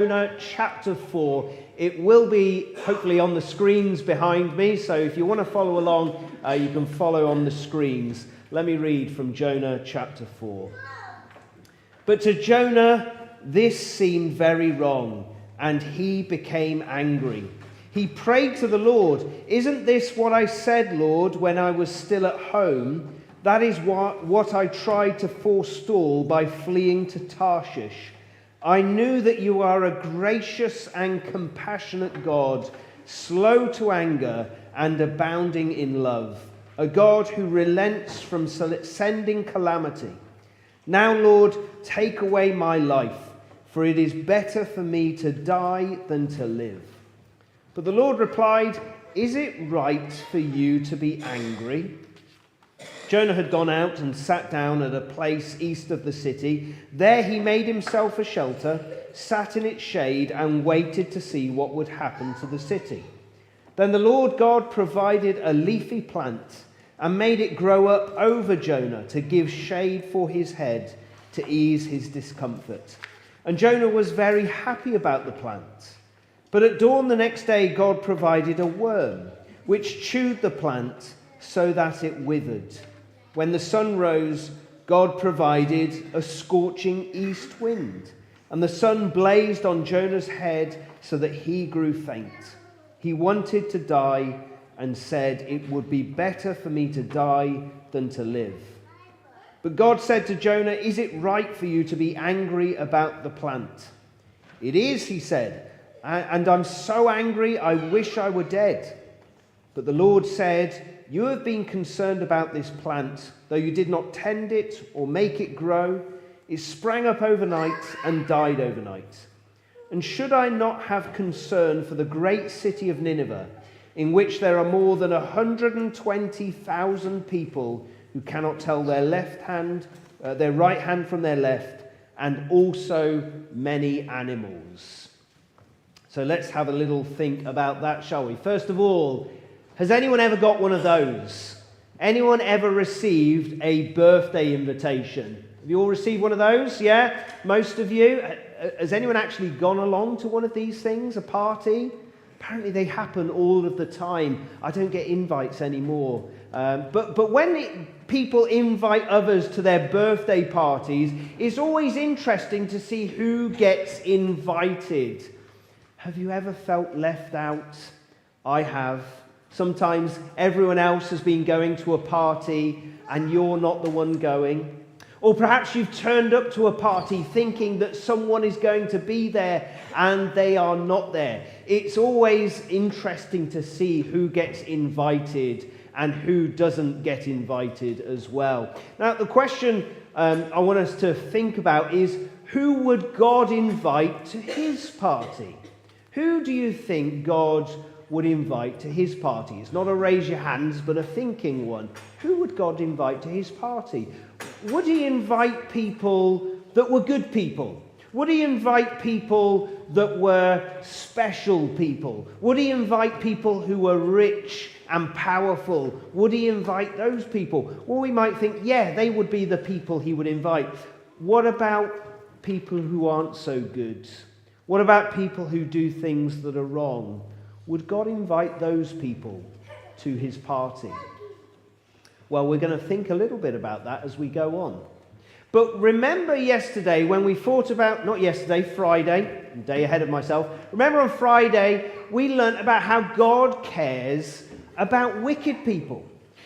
Jonah chapter 4. It will be hopefully on the screens behind me, so if you want to follow along, you can follow on the screens. Let me read from Jonah chapter 4. But to Jonah this seemed very wrong, and he became angry. He prayed to the Lord, "Isn't this what I said, Lord, when I was still at home? That is what I tried to forestall by fleeing to Tarshish. I knew that you are a gracious and compassionate God, slow to anger and abounding in love, a God who relents from sending calamity. Now, Lord, take away my life, for it is better for me to die than to live." But the Lord replied, "Is it right for you to be angry?" Jonah had gone out and sat down at a place east of the city. There he made himself a shelter, sat in its shade, and waited to see what would happen to the city. Then the Lord God provided a leafy plant and made it grow up over Jonah to give shade for his head, to ease his discomfort. And Jonah was very happy about the plant. But at dawn the next day, God provided a worm, which chewed the plant so that it withered. When the sun rose, God provided a scorching east wind, and the sun blazed on Jonah's head so that he grew faint. He wanted to die and said, "It would be better for me to die than to live." But God said to Jonah, "Is it right for you to be angry about the plant?" "It is," he said, "and I'm so angry I wish I were dead." But the Lord said, "You have been concerned about this plant, though you did not tend it or make it grow. It sprang up overnight and died overnight. And should I not have concern for the great city of Nineveh, in which there are more than 120,000 people who cannot tell their their right hand from their left, and also many animals?" So let's have a little think about that, shall we? First of all, has anyone ever got one of those? Anyone ever received a birthday invitation? Have you all received one of those? Yeah? Most of you? Has anyone actually gone along to one of these things, a party? Apparently they happen all of the time. I don't get invites anymore. But when people invite others to their birthday parties, it's always interesting to see who gets invited. Have you ever felt left out? I have. Sometimes everyone else has been going to a party and you're not the one going. Or perhaps you've turned up to a party thinking that someone is going to be there and they are not there. It's always interesting to see who gets invited and who doesn't get invited as well. Now, the question I want us to think about is, who would God invite to his party? Who do you think God would invite to his party? It's not a raise your hands, but a thinking one. Who would God invite to his party? Would he invite people that were good people? Would he invite people that were special people? Would he invite people who were rich and powerful? Would he invite those people? Well, we might think, yeah, they would be the people he would invite. What about people who aren't so good? What about people who do things that are wrong? Would God invite those people to his party? Well, we're going to think a little bit about that as we go on. But remember yesterday when we thought about, not yesterday, Friday, a day ahead of myself. Remember on Friday, we learnt about how God cares about wicked people.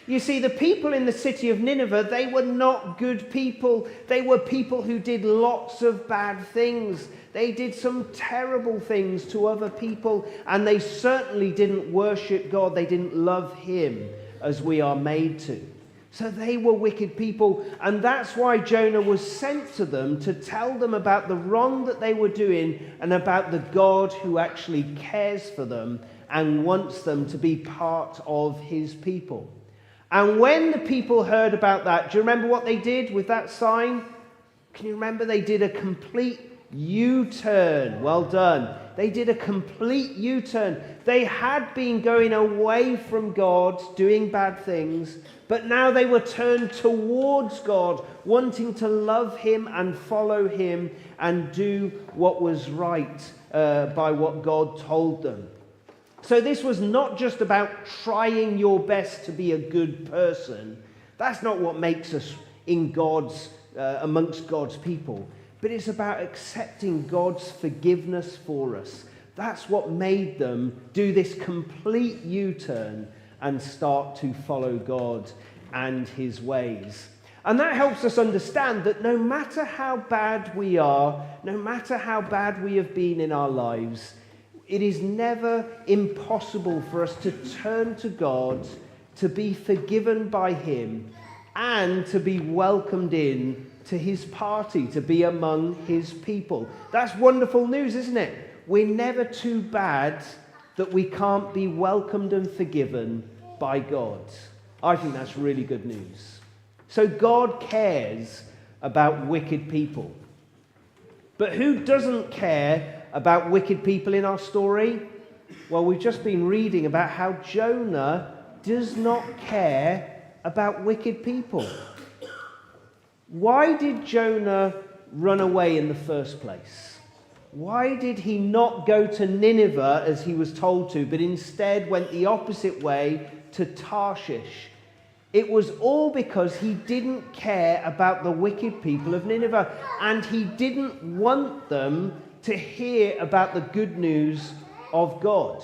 You see, the people in the city of Nineveh, they were not good people. They were people who did lots of bad things. They did some terrible things to other people, and they certainly didn't worship God. They didn't love him as we are made to. So they were wicked people, and that's why Jonah was sent to them to tell them about the wrong that they were doing and about the God who actually cares for them and wants them to be part of his people. And when the people heard about that, do you remember what they did with that sign? Can you remember? They did a complete U-turn. Well done. They did a complete U-turn. They had been going away from God, doing bad things, but now they were turned towards God, wanting to love him and follow him and do what was right by what God told them. So this was not just about trying your best to be a good person. That's not what makes us amongst God's people. But it's about accepting God's forgiveness for us. That's what made them do this complete U-turn and start to follow God and his ways. And that helps us understand that no matter how bad we are, no matter how bad we have been in our lives, it is never impossible for us to turn to God, to be forgiven by him, and to be welcomed in to his party, to be among his people. That's wonderful news, isn't it? We're never too bad that we can't be welcomed and forgiven by God. I think that's really good news. So God cares about wicked people. But who doesn't care about wicked people in our story? Well, we've just been reading about how Jonah does not care about wicked people. Why did Jonah run away in the first place? Why did he not go to Nineveh as he was told to, but instead went the opposite way to Tarshish? It was all because he didn't care about the wicked people of Nineveh, and he didn't want them to hear about the good news of God.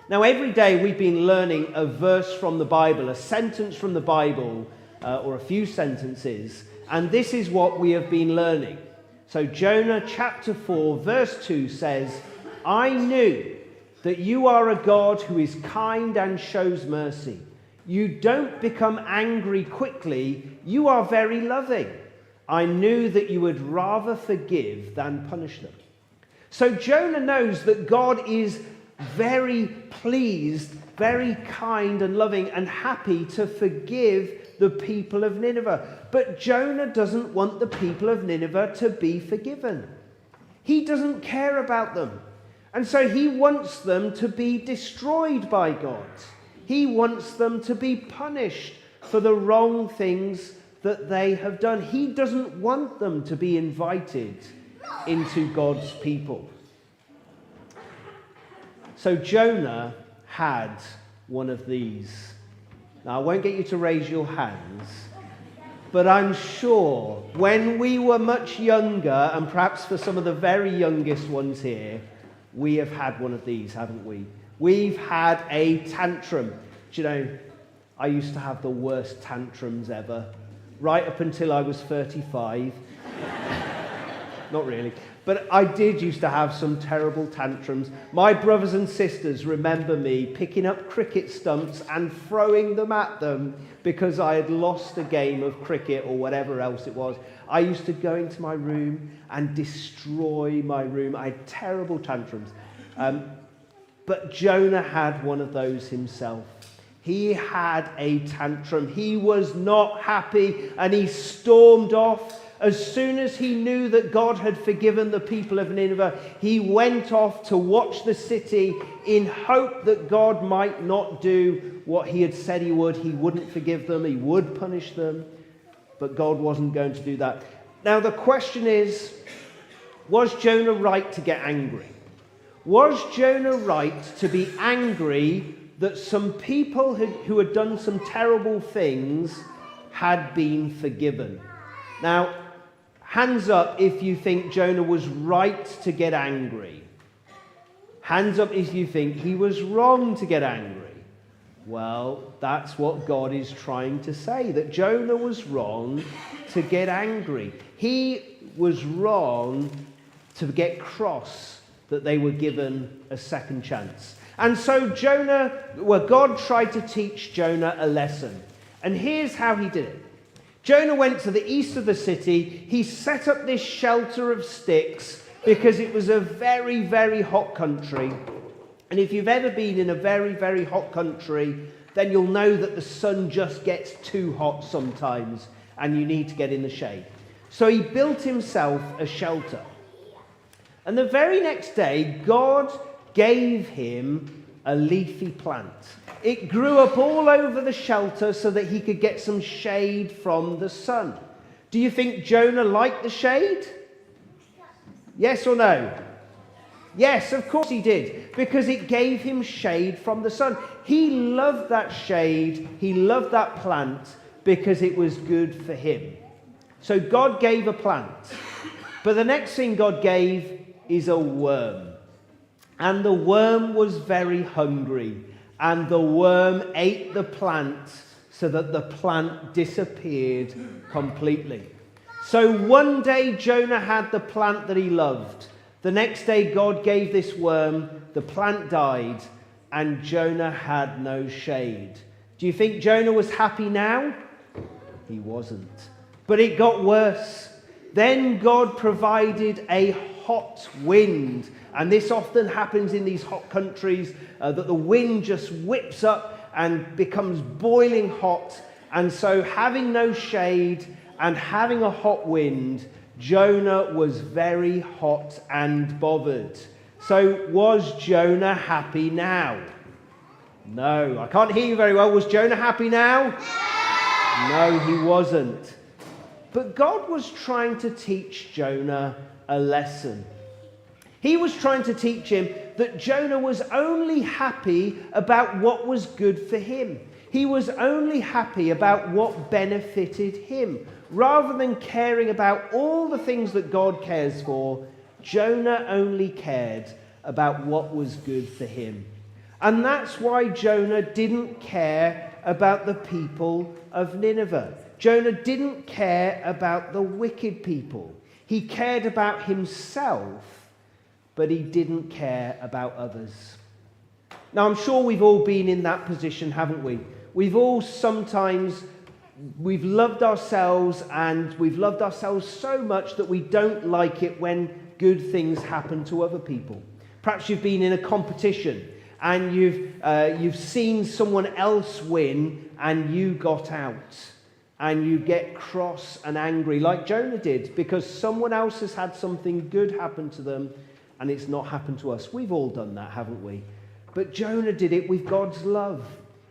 Now, every day we've been learning a verse from the Bible, a sentence from the Bible, or a few sentences, and this is what we have been learning. So Jonah chapter 4 verse 2 says, "I knew that you are a God who is kind and shows mercy. You don't become angry quickly. You are very loving. I knew that you would rather forgive than punish them." So Jonah knows that God is very pleased, very kind and loving and happy to forgive the people of Nineveh. But Jonah doesn't want the people of Nineveh to be forgiven. He doesn't care about them. And so he wants them to be destroyed by God. He wants them to be punished for the wrong things that they have done. He doesn't want them to be invited into God's people. So Jonah had one of these. Now, I won't get you to raise your hands, but I'm sure when we were much younger, and perhaps for some of the very youngest ones here, we have had one of these, haven't we? We've had a tantrum. Do you know, I used to have the worst tantrums ever, right up until I was 35. Not really. But I did used to have some terrible tantrums. My brothers and sisters remember me picking up cricket stumps and throwing them at them because I had lost a game of cricket or whatever else it was. I used to go into my room and destroy my room. I had terrible tantrums. But Jonah had one of those himself. He had a tantrum. He was not happy and he stormed off. As soon as he knew that God had forgiven the people of Nineveh, he went off to watch the city in hope that God might not do what he had said he would. He wouldn't forgive them. He would punish them. But God wasn't going to do that. Now the question is, was Jonah right to get angry? Was Jonah right to be angry that some people who had done some terrible things had been forgiven? Now, hands up if you think Jonah was right to get angry. Hands up if you think he was wrong to get angry. Well, that's what God is trying to say, that Jonah was wrong to get angry. He was wrong to get cross that they were given a second chance. And so God tried to teach Jonah a lesson. And here's how he did it. Jonah went to the east of the city. He set up this shelter of sticks because it was a very, very hot country. And if you've ever been in a very, very hot country, then you'll know that the sun just gets too hot sometimes and you need to get in the shade. So he built himself a shelter. And the very next day, God gave him a leafy plant. It grew up all over the shelter so that he could get some shade from the sun. Do you think Jonah liked the shade? Yes or no? Yes, of course he did, because it gave him shade from the sun. He loved that shade, he loved that plant because it was good for him. So God gave a plant, but the next thing God gave is a worm. And the worm was very hungry, and the worm ate the plant so that the plant disappeared completely. So one day Jonah had the plant that he loved. The next day God gave this worm, the plant died, and Jonah had no shade. Do you think Jonah was happy now? He wasn't. But it got worse. Then God provided a hot wind. And this often happens in these hot countries, that the wind just whips up and becomes boiling hot. And so having no shade and having a hot wind, Jonah was very hot and bothered. So was Jonah happy now? No, I can't hear you very well. Was Jonah happy now? No, he wasn't. But God was trying to teach Jonah a lesson. He was trying to teach him that Jonah was only happy about what was good for him. He was only happy about what benefited him. Rather than caring about all the things that God cares for, Jonah only cared about what was good for him. And that's why Jonah didn't care about the people of Nineveh. Jonah didn't care about the wicked people. He cared about himself, but he didn't care about others. Now, I'm sure we've all been in that position, haven't we? We've loved ourselves, and we've loved ourselves so much that we don't like it when good things happen to other people. Perhaps you've been in a competition and you've seen someone else win and you got out, and you get cross and angry like Jonah did because someone else has had something good happen to them and it's not happened to us. We've all done that, haven't we? But Jonah did it with God's love.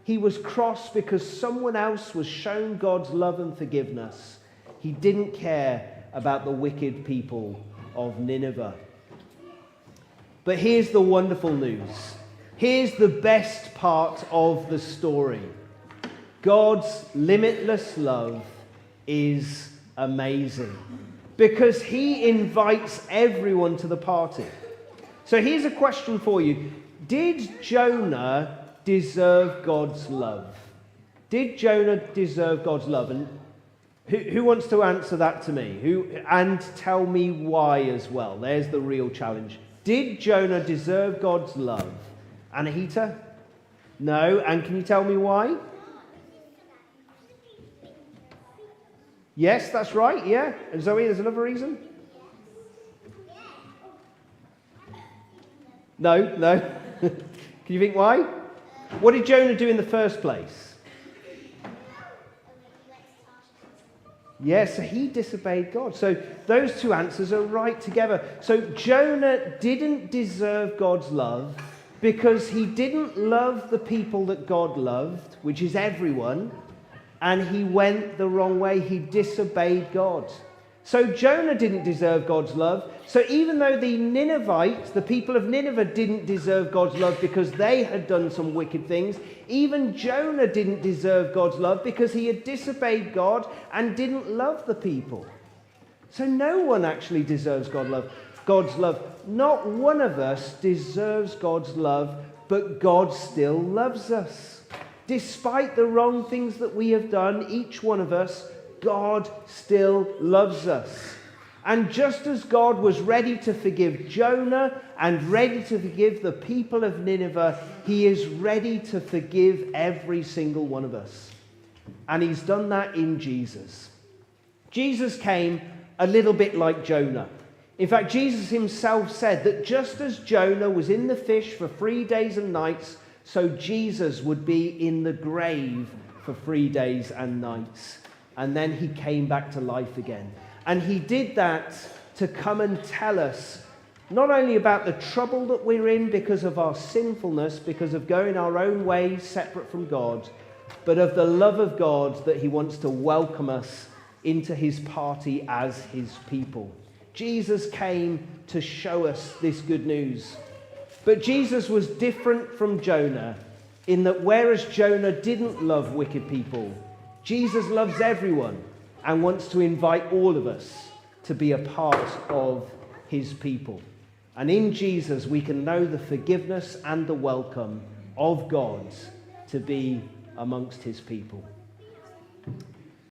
He was cross because someone else was shown God's love and forgiveness. He didn't care about the wicked people of Nineveh. But here's the wonderful news. Here's the best part of the story. God's limitless love is amazing because he invites everyone to the party. So here's a question for you. Did Jonah deserve God's love? Did Jonah deserve God's love? And who wants to answer that to me? And tell me why as well. There's the real challenge. Did Jonah deserve God's love? Anahita? No. And can you tell me why? Yes, that's right. Yeah. And Zoe, there's another reason? No. Can you think why? What did Jonah do in the first place? Yes, so he disobeyed God. So those two answers are right together. So Jonah didn't deserve God's love because he didn't love the people that God loved, which is everyone, and he went the wrong way. He disobeyed God. So Jonah didn't deserve God's love. So even though the Ninevites, the people of Nineveh, didn't deserve God's love because they had done some wicked things, even Jonah didn't deserve God's love because he had disobeyed God and didn't love the people. So no one actually deserves God's love. Not one of us deserves God's love, but God still loves us. Despite the wrong things that we have done, each one of us, God still loves us. And just as God was ready to forgive Jonah and ready to forgive the people of Nineveh, he is ready to forgive every single one of us. And he's done that in Jesus. Jesus came a little bit like Jonah. In fact, Jesus himself said that just as Jonah was in the fish for 3 days and nights, so Jesus would be in the grave for 3 days and nights. And then he came back to life again. And he did that to come and tell us not only about the trouble that we're in because of our sinfulness, because of going our own ways separate from God, but of the love of God that he wants to welcome us into his party as his people. Jesus came to show us this good news. But Jesus was different from Jonah in that whereas Jonah didn't love wicked people, Jesus loves everyone and wants to invite all of us to be a part of his people. And in Jesus, we can know the forgiveness and the welcome of God to be amongst his people.